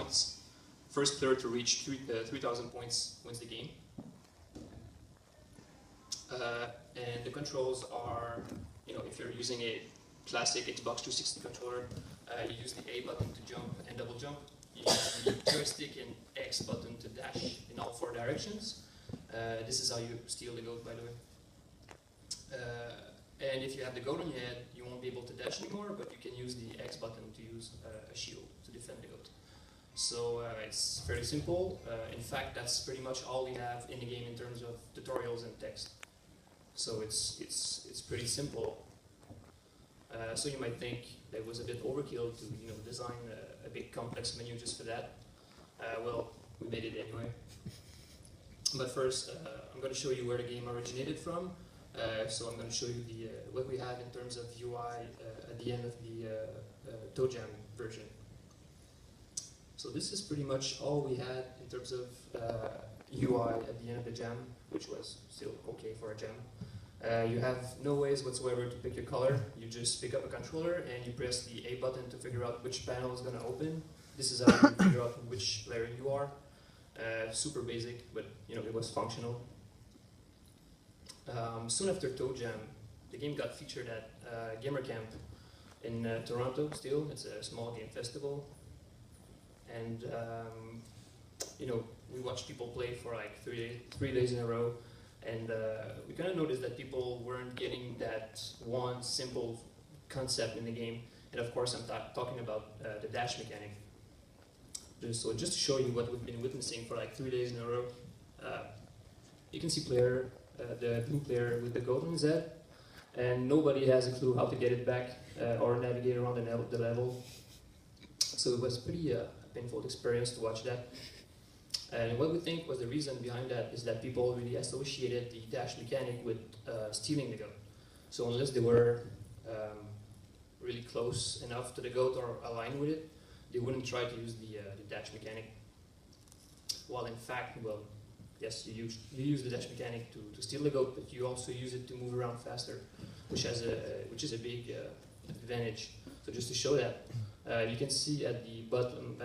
points. First player to reach 3,000 points wins the game. And the controls are, if you're using a classic Xbox 360 controller, you use the A button to jump and double jump. You use the joystick and X button to dash in all 4 directions. This is how you steal the goat, by the way. And if you have the goat on your head, you won't be able to dash anymore, but you can use the X button to use a shield to defend the goat. So it's fairly simple. In fact, that's pretty much all we have in the game in terms of tutorials and text. So it's pretty simple. So you might think that it was a bit overkill to design a big complex menu just for that. Well, we made it anyway. But first, I'm going to show you where the game originated from. So I'm going to show you what we have in terms of UI at the end of the ToeJam version. So this is pretty much all we had in terms of UI at the end of the jam, which was still okay for a jam. You have no ways whatsoever to pick your color. You just pick up a controller and you press the A button to figure out which panel is going to open. This is how you figure out which player you are. Super basic, but it was functional. Soon after ToeJam, the game got featured at Gamer Camp in Toronto. Still, it's a small game festival, and we watched people play for like 3 days in a row, and we kind of noticed that people weren't getting that one simple concept in the game. And of course, I'm talking about the dash mechanic. Just to show you what we've been witnessing for like 3 days in a row, you can see the blue player with the goat on his head, and nobody has a clue how to get it back or navigate around the level. So it was pretty painful experience to watch that. And what we think was the reason behind that is that people really associated the dash mechanic with stealing the goat. So unless they were really close enough to the goat or aligned with it, they wouldn't try to use the dash mechanic. While in fact, well, yes, you use the dash mechanic to steal the goat, but you also use it to move around faster, which is a big advantage. So just to show that, you can see at the bottom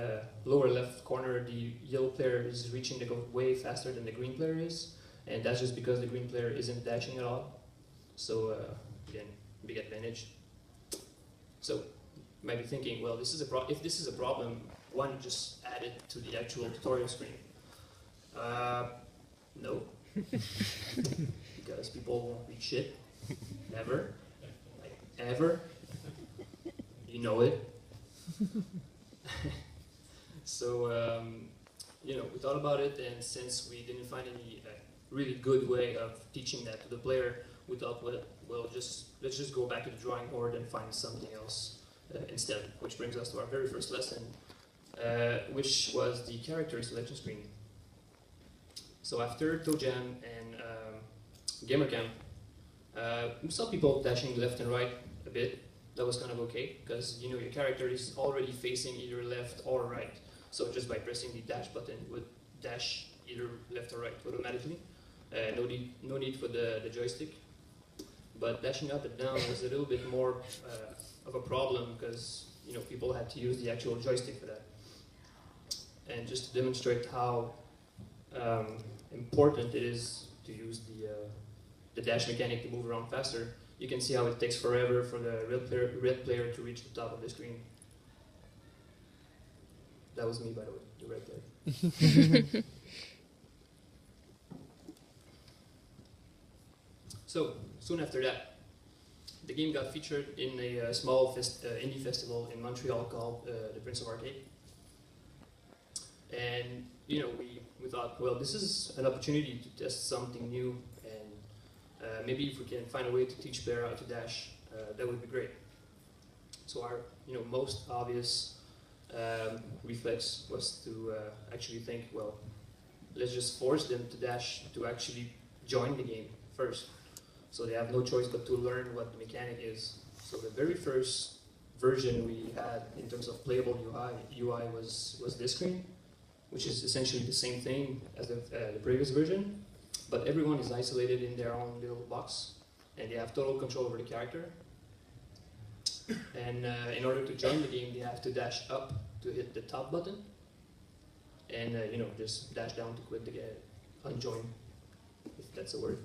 lower left corner, the yellow player is reaching the goat way faster than the green player is, and that's just because the green player isn't dashing at all. So again, big advantage. So you might be thinking, well, if this is a problem, why not just add it to the actual tutorial screen? No, because people won't read shit, never, like ever. You know it. So we thought about it, and since we didn't find any really good way of teaching that to the player, we thought, well, let's just go back to the drawing board and find something else instead. Which brings us to our very first lesson, which was the character selection screen. So after ToeJam and Gamer Camp, we saw people dashing left and right a bit. That was kind of okay, because your character is already facing either left or right. So just by pressing the dash button, it would dash either left or right automatically. No need for the joystick. But dashing up and down was a little bit more of a problem, because people had to use the actual joystick for that. And just to demonstrate how important it is to use the dash mechanic to move around faster, you can see how it takes forever for the red player to reach the top of the screen. That was me, by the way, the red player. So soon after that, the game got featured in a small indie festival in Montreal called the Prince of Arcade. And we thought, well, this is an opportunity to test something new, and maybe if we can find a way to teach player how to dash, that would be great. So our most obvious reflex was to actually think, well, let's just force them to dash to actually join the game first. So they have no choice but to learn what the mechanic is. So the very first version we had in terms of playable UI was this screen, which is essentially the same thing as the previous version, but everyone is isolated in their own little box, and they have total control over the character. And in order to join the game, they have to dash up to hit the top button, and just dash down to quit the game, unjoin, if that's a word.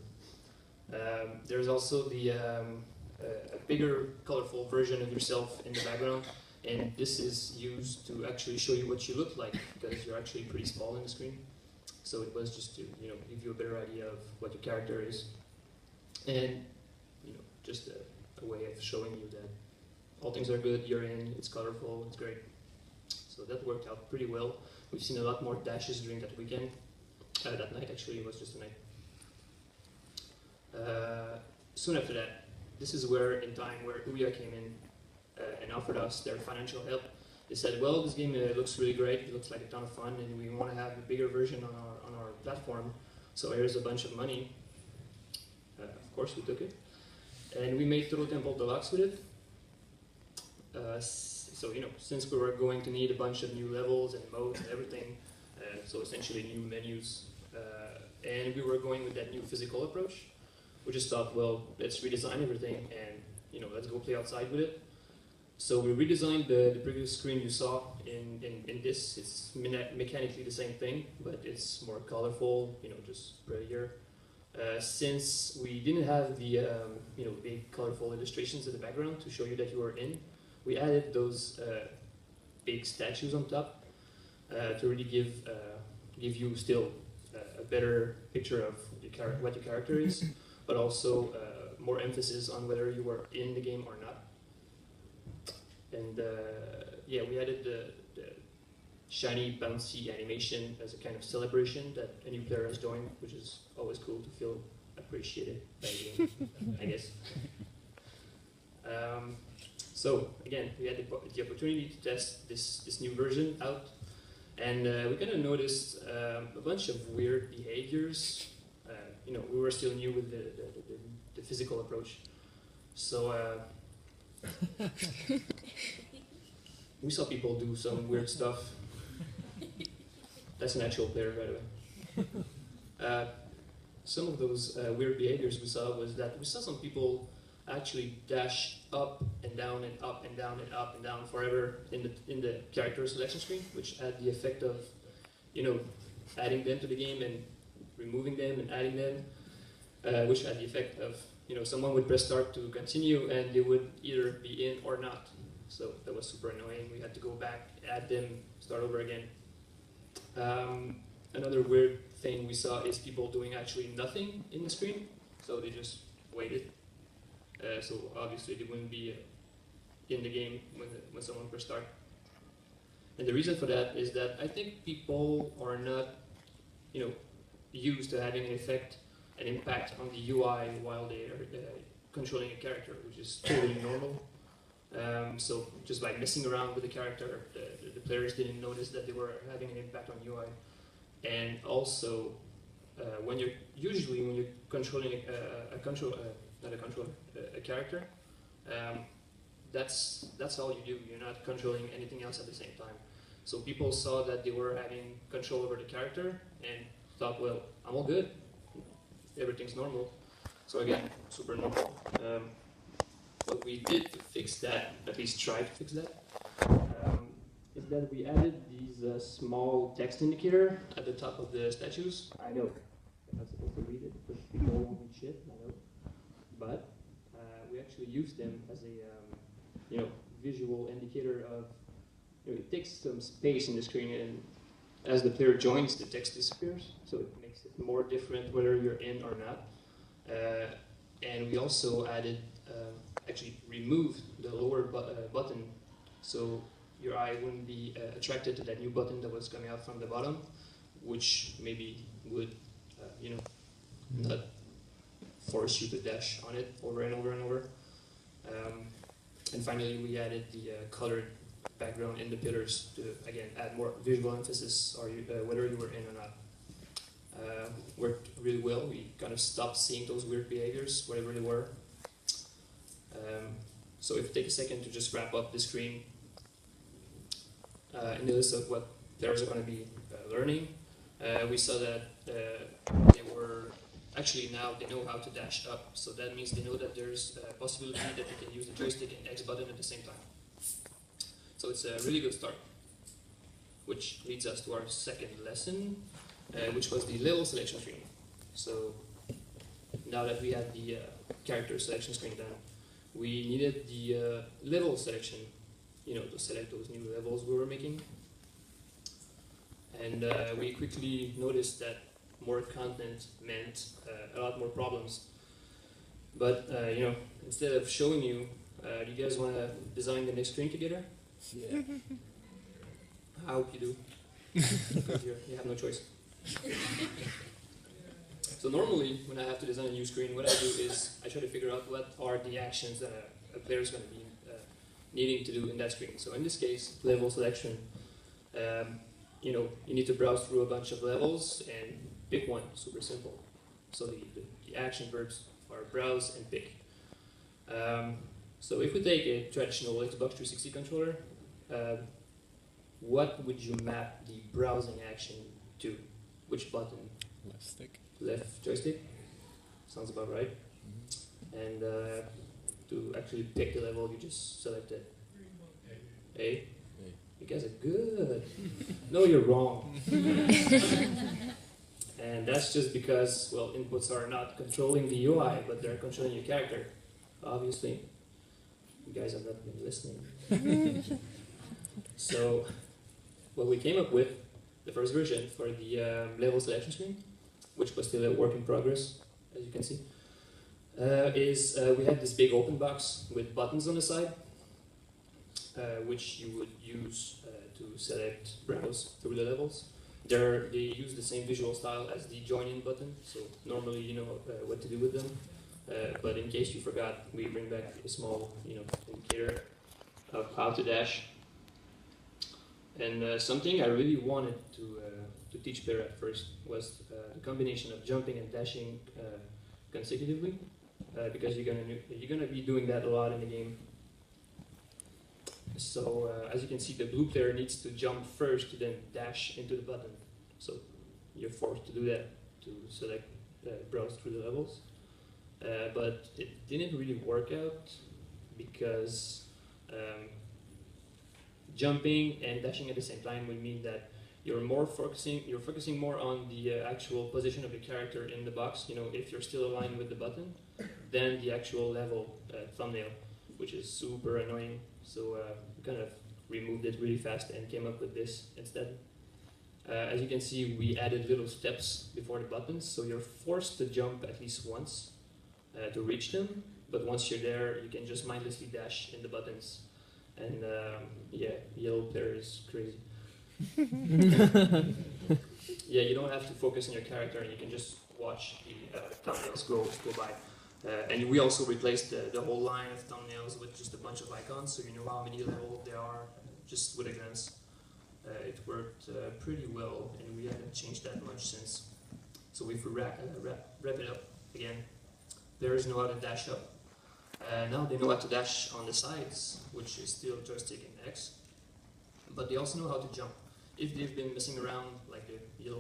There's also a bigger, colorful version of yourself in the background, and this is used to actually show you what you look like, because you're actually pretty small in the screen. So it was just to give you a better idea of what your character is, and just a way of showing you that all things are good, you're in, it's colorful, it's great. So that worked out pretty well. We've seen a lot more dashes during that weekend. That night, actually, it was just a night. Soon after that, this is where Oigc came in and offered us their financial help. They said, well, this game looks really great, it looks like a ton of fun, and we want to have a bigger version on our platform, so here's a bunch of money. Of course, we took it. And we made Turtle Temple Deluxe with it. So, since we were going to need a bunch of new levels and modes and everything, so essentially new menus, and we were going with that new physical approach, we just thought, well, let's redesign everything and, let's go play outside with it. So we redesigned the previous screen you saw in this. It's mechanically the same thing, but it's more colorful, just prettier. Since we didn't have the big colorful illustrations in the background to show you that you were in, we added those big statues on top to really give you still a better picture of what your character is, but also more emphasis on whether you were in the game or not. And yeah, we added the shiny, bouncy animation as a kind of celebration that a new player has joined, which is always cool to feel appreciated by the game, I guess. So again, we had the opportunity to test this new version out, and we kind of noticed a bunch of weird behaviors. We were still new with the physical approach, so we saw people do some weird stuff. That's an actual player, by the way. Some of those weird behaviors we saw was that we saw some people actually dash up and down and up and down and up and down forever in the character selection screen, which had the effect of, adding them to the game and removing them and adding them, which had the effect of, someone would press start to continue and they would either be in or not. So that was super annoying. We had to go back, add them, start over again. Another weird thing we saw is people doing actually nothing in the screen. So they just waited. So obviously they wouldn't be in the game when someone pressed start. And the reason for that is that I think people are not, used to having an impact on the UI while they are controlling a character, which is totally normal. So just by messing around with the character, the players didn't notice that they were having an impact on UI. And also, when you're controlling a character, that's all you do. You're not controlling anything else at the same time. So people saw that they were having control over the character and thought, well, I'm all good. Everything's normal. So again, super normal. What we did to fix that, at least try to fix that, is that we added these small text indicator at the top of the statues. I know, I'm not supposed to read it because people won't read shit, I know. But we actually use them as a visual indicator of, it takes some space in the screen, and as the player joins, the text disappears. So it makes it more different whether you're in or not. And we also added, actually removed the lower button, so your eye wouldn't be attracted to that new button that was coming out from the bottom, which maybe would, not force you to dash on it over and over and over. And finally, we added the colored background in the pillars to, again, add more visual emphasis, or whether you were in or not. Worked really well. We kind of stopped seeing those weird behaviors, whatever they were. So if you take a second to just wrap up the screen, in the list of what players are going to be learning, we saw that they were actually, now they know how to dash up. So that means they know that there's a possibility that they can use the joystick and X button at the same time. So it's a really good start. which leads us to our second lesson, which was the level selection screen. So now that we had the character selection screen done, we needed the level selection, to select those new levels we were making. And we quickly noticed that more content meant a lot more problems. But instead of showing you, do you guys want to design the next screen together? Yeah. I hope you do. Because you have no choice. So normally, when I have to design a new screen, what I do is I try to figure out what are the actions that a player is going to be needing to do in that screen. So in this case, level selection. You need to browse through a bunch of levels and pick one. Super simple. So the action verbs are browse and pick. So if we take a traditional Xbox 360 controller, what would you map the browsing action to? Which button? Left stick. Left joystick? Sounds about right. Mm-hmm. And to actually pick the level, you just select it. A? You guys are good. No, you're wrong. And that's just because, well, inputs are not controlling the UI, but they're controlling your character. Obviously. You guys have not been listening. So, what we came up with, the first version for the level selection screen, which was still a work in progress, as you can see, is we had this big open box with buttons on the side, which you would use to select browse through the levels. They use the same visual style as the join in button, so normally you know what to do with them. But in case you forgot, we bring back a small indicator of how to dash. And something I really wanted to teach player at first was the combination of jumping and dashing consecutively, because you're gonna be doing that a lot in the game. So as you can see, the blue player needs to jump first to then dash into the button. So you're forced to do that to select browse through the levels. But it didn't really work out because jumping and dashing at the same time would mean that you're focusing more on the actual position of the character in the box, if you're still aligned with the button, than the actual level thumbnail, which is super annoying. So we kind of removed it really fast and came up with this instead. As you can see, we added little steps before the buttons, so you're forced to jump at least once to reach them, but once you're there, you can just mindlessly dash in the buttons. And yeah, yellow player is crazy. Yeah, you don't have to focus on your character, and you can just watch the thumbnails go by. And we also replaced the whole line of thumbnails with just a bunch of icons, so you know how many levels there are just with a glance. It worked pretty well, and we haven't changed that much since. So if we wrap it up again, there is no how to dash up. Now they know how to dash on the sides, which is still joystick and X, but they also know how to jump. If they've been messing around like the yellow